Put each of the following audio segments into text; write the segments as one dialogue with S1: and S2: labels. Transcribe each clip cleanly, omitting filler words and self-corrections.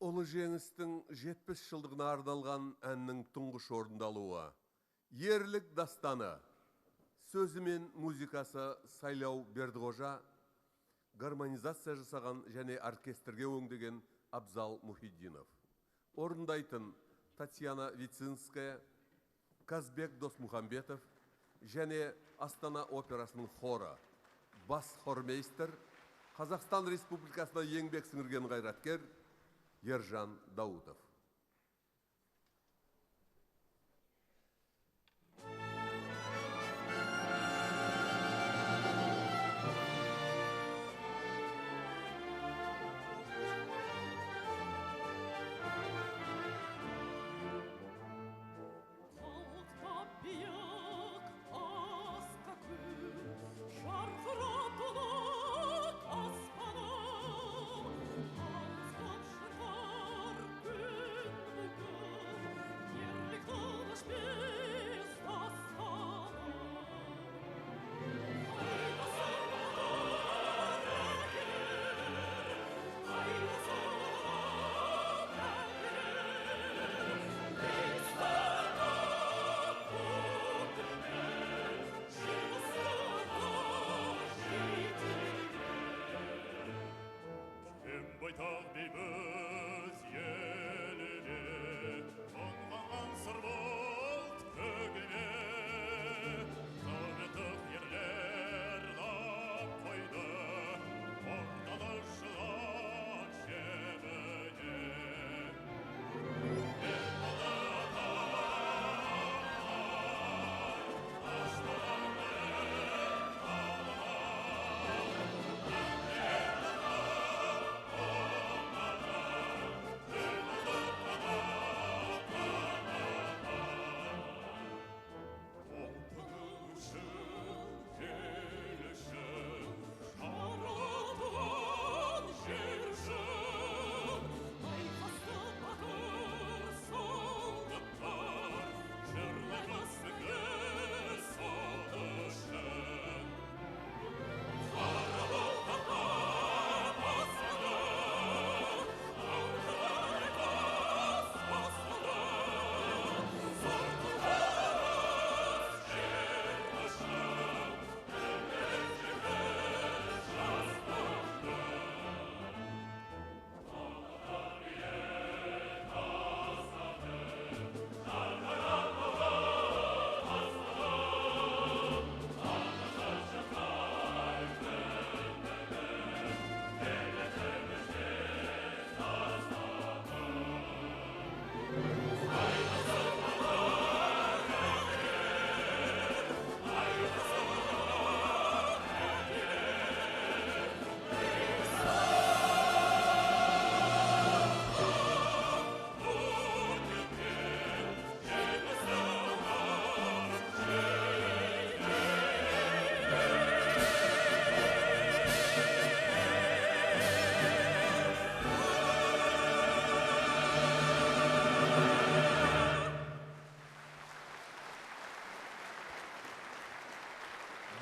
S1: Ұлы жеңістің 70 жылдығына арналған әннің тұңғыш орындалуы. Ерлік дастаны. Сөзі мен музыкасы Сайлау Бердіғожа, гармонизация жасаған және оркестрге өңдеген Абзал Мухиддинов. Орындайтын Татьяна Вицинская, Казбек Досмухамбетов және Астана операсының хоры. Бас хормейстер, Қазақстан Республикасына еңбек сіңірген қайраткер Ержан Даутов.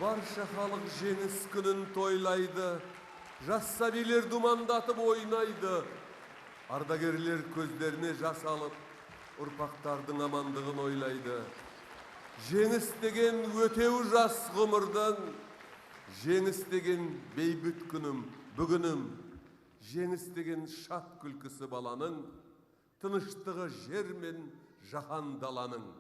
S1: Барша халық жеңіс күнін тойлайды, жас сәбилер думандатып ойнайды. Ардагерлер көздеріне жас алып, ұрпақтардың амандығын ойлайды. Жеңіс деген өтеу жас ғұмырдың, жеңіс деген бейбіт күнім, бүгінім. Жеңіс деген шат күлкісі баланың, тыныштығы жер мен жаһан даланың.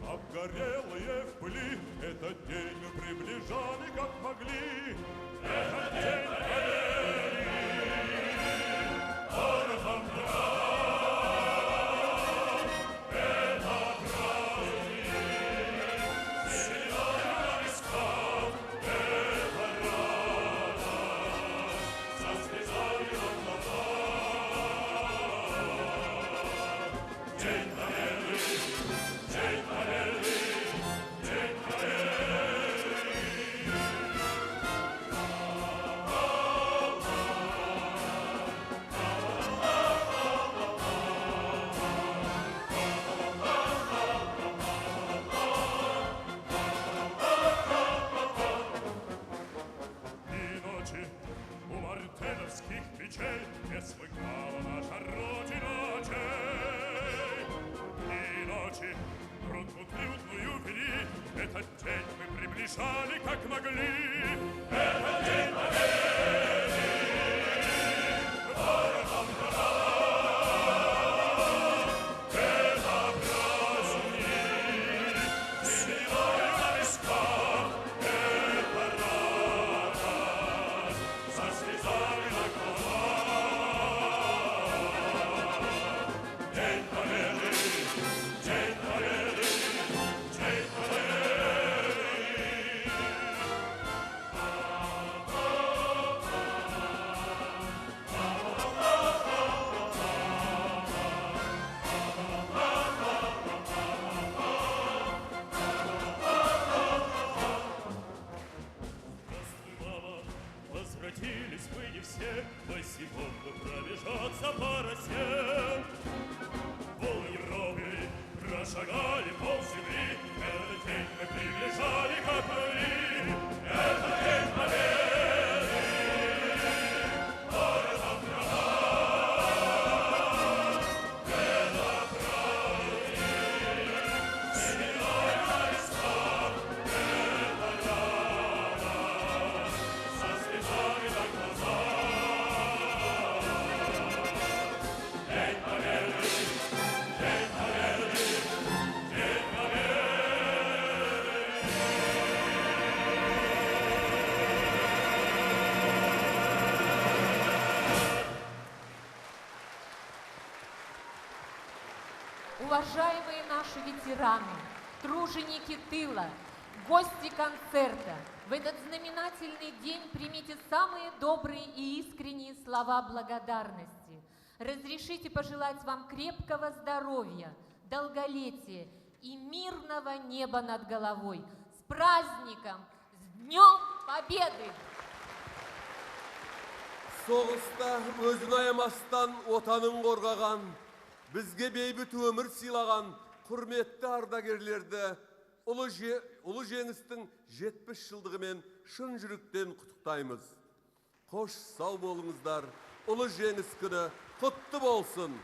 S2: Обгорелые в пыли, этот день мы приближали, как могли. Этот день горели, порохом это праздник, серебряный висков, это радость, со слезами на глазах. Этот день мы приближали, как могли. Этот день победы. Возвратились мы не все, босиком пробежаться по росе. Пол Европы прошагали, пол земли. Этот день мы приближали, как могли. Этот день победы. Горе нам это праздник. Седой на висках, это рядом. Со слезами на глазах. День победы, день победы, день победы.
S3: Уважаемые наши ветераны, труженики тыла, гости концерта, в этот знаменательный день примите самые добрые и искренние слова благодарности. Разрешите пожелать вам крепкого здоровья, долголетия и мирного неба над головой. С праздником, с Днем Победы!
S1: Соғыста өзін аямастан отанын қорғаған, бізге бейбіт өмір сыйлаған құрметті ардагерлерді ұлы жеңістің 70 жылдығымен шын жүректен құттықтаймыз. Қош сау болыңыздар, ұлы жеңіс күні құтты болсын.